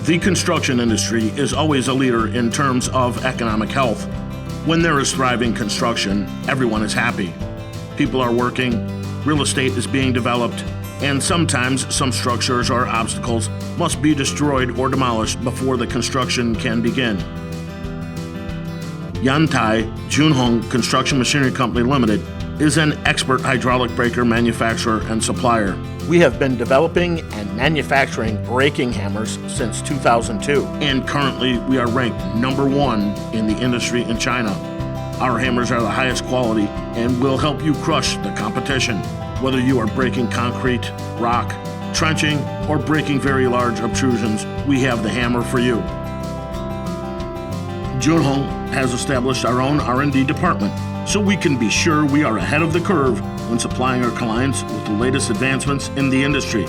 The construction industry is always a leader in terms of economic health. When there is thriving construction, everyone is happy. People are working, real estate is being developed, and sometimes some structures or obstacles must be destroyed or demolished before the construction can begin. Yantai Junheng Construction Machinery Company Limited is an expert hydraulic breaker manufacturer and supplier. We have been developing and manufacturing braking hammers since 2002, and currently we are ranked #1 in the industry in China. Our hammers are the highest quality and will help you crush the competition. Whether you are breaking concrete, rock, trenching, or breaking very large obtrusions, we have the hammer for you. Junheng has established our own R&D department, so we can be sure we are ahead of the curve when supplying our clients with the latest advancements in the industry.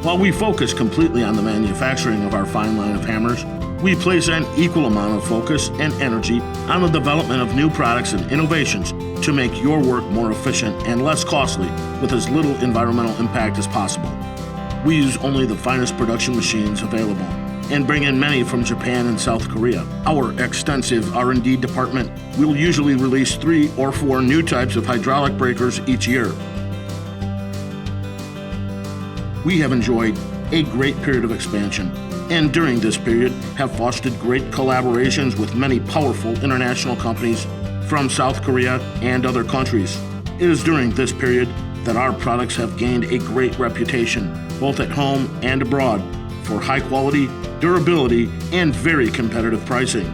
While we focus completely on the manufacturing of our fine line of hammers, we place an equal amount of focus and energy on the development of new products and innovations to make your work more efficient and less costly with as little environmental impact as possible. We use only the finest production machines available and bring in many from Japan and South Korea. Our extensive R&D department will usually release 3 or 4 new types of hydraulic breakers each year. We have enjoyed a great period of expansion, and during this period have fostered great collaborations with many powerful international companies from South Korea and other countries. It is during this period that our products have gained a great reputation, both at home and abroad, for high quality, durability, and very competitive pricing.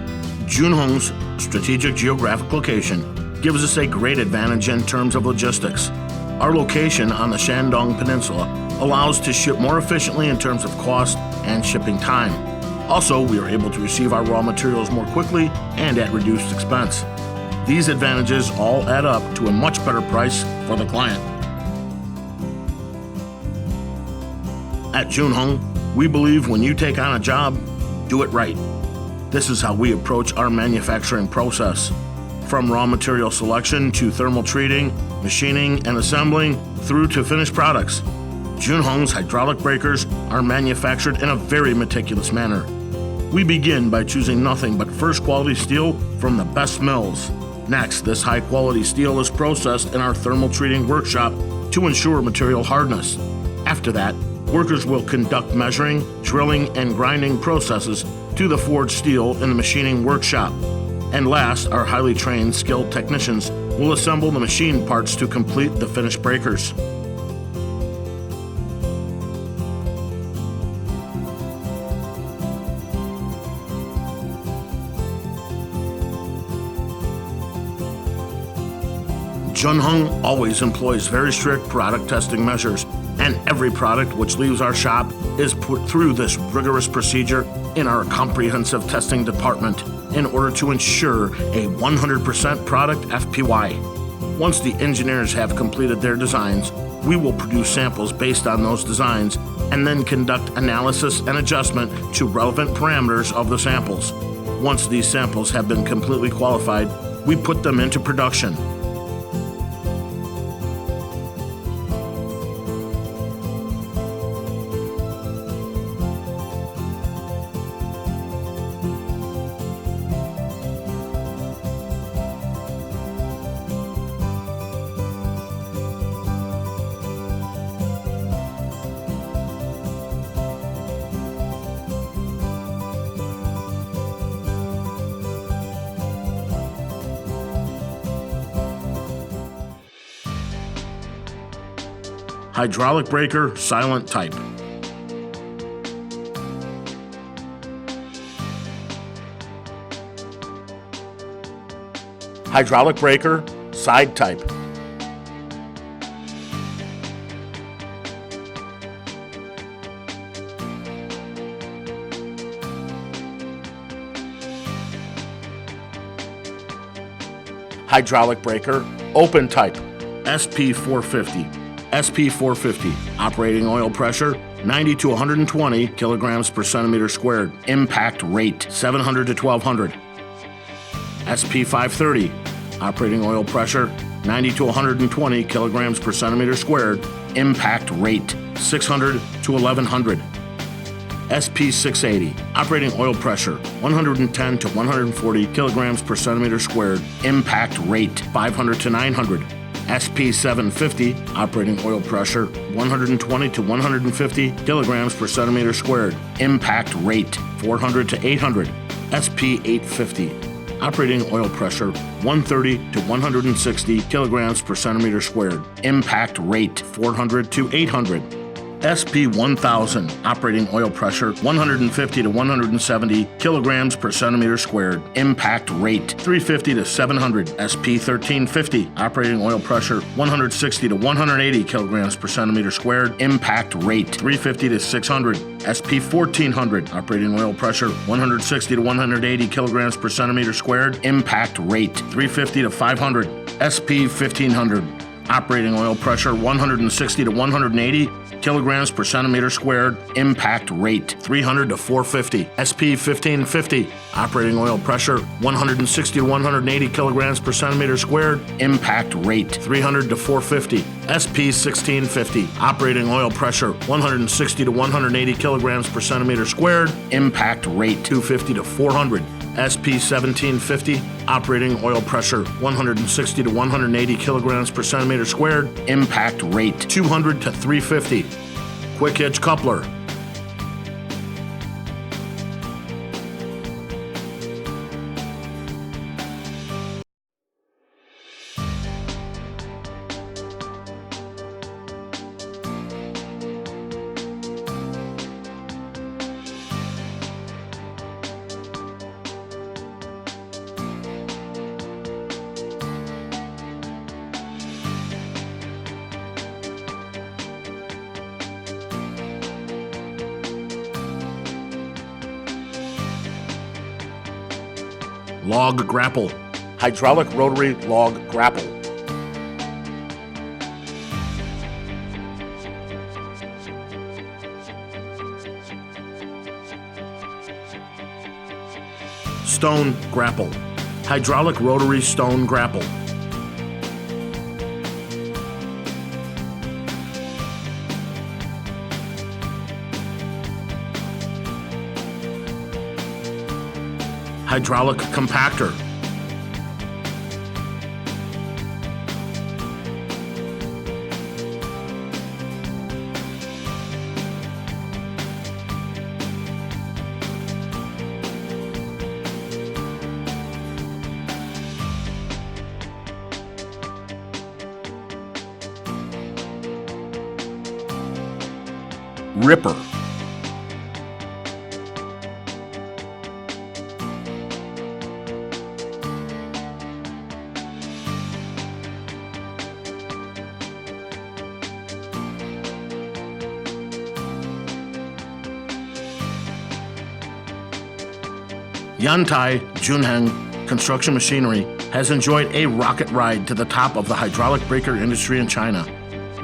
Junheng's strategic geographic location gives us a great advantage in terms of logistics. Our location on the Shandong Peninsula allows to ship more efficiently in terms of cost and shipping time. Also, we are able to receive our raw materials more quickly and at reduced expense. These advantages all add up to a much better price for the client. At Junheng, we believe when you take on a job, do it right. This is how we approach our manufacturing process. From raw material selection to thermal treating, machining, and assembling, through to finished products. Junheng's hydraulic breakers are manufactured in a very meticulous manner. We begin by choosing nothing but first quality steel from the best mills. Next, this high quality steel is processed in our thermal treating workshop to ensure material hardness. After that, workers will conduct measuring, drilling, and grinding processes to the forged steel in the machining workshop. And last, our highly trained, skilled technicians will assemble the machine parts to complete the finished breakers. Junheng always employs very strict product testing measures, and every product which leaves our shop is put through this rigorous procedure in our comprehensive testing department in order to ensure a 100% product FPY. Once the engineers have completed their designs, we will produce samples based on those designs and then conduct analysis and adjustment to relevant parameters of the samples. Once these samples have been completely qualified, we put them into production. Hydraulic breaker, silent type. Hydraulic breaker, side type. Hydraulic breaker, open type. SP450. SP450, operating oil pressure 90 to 120 kilograms per centimeter squared. Impact rate 700 to 1200. SP530, operating oil pressure 90 to 120 kilograms per centimeter squared. Impact rate 600 to 1100. SP680, operating oil pressure 110 to 140 kilograms per centimeter squared, impact rate 500 to 900. SP750, operating oil pressure 120 to 150 kilograms per centimeter squared, impact rate 400 to 800. SP850, operating oil pressure 130 to 160 kilograms per centimeter squared, impact rate 400 to 800. SP1000, operating oil pressure 150 to 170 kilograms per centimeter squared, impact rate 350 to 700. SP1350, operating oil pressure 160 to 180 kilograms per centimeter squared, impact rate 350 to 600. SP1400, operating oil pressure 160 to 180 kilograms per centimeter squared, impact rate 350 to 500. SP1500, operating oil pressure 160 to 180 kilograms per centimeter squared, impact rate 300 to 450. SP1550, operating oil pressure 160 to 180 kilograms per centimeter squared, impact rate 300 to 450. SP1650, operating oil pressure 160 to 180 kilograms per centimeter squared, impact rate 250 to 400. SP1750, operating oil pressure 160 to 180 kilograms per centimeter squared, impact rate 200 to 350. Quick hitch coupler. Log grapple, hydraulic rotary log grapple. Stone grapple, hydraulic rotary stone grapple. Hydraulic compactor. Ripper. Yantai, Junheng Construction Machinery has enjoyed a rocket ride to the top of the hydraulic breaker industry in China.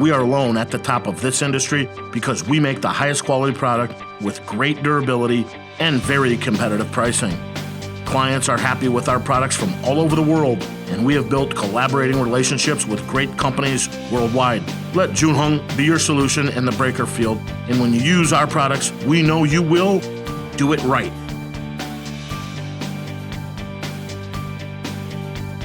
We are alone at the top of this industry because we make the highest quality product with great durability and very competitive pricing. Clients are happy with our products from all over the world, and we have built collaborating relationships with great companies worldwide. Let Junheng be your solution in the breaker field, and when you use our products, we know you will do it right.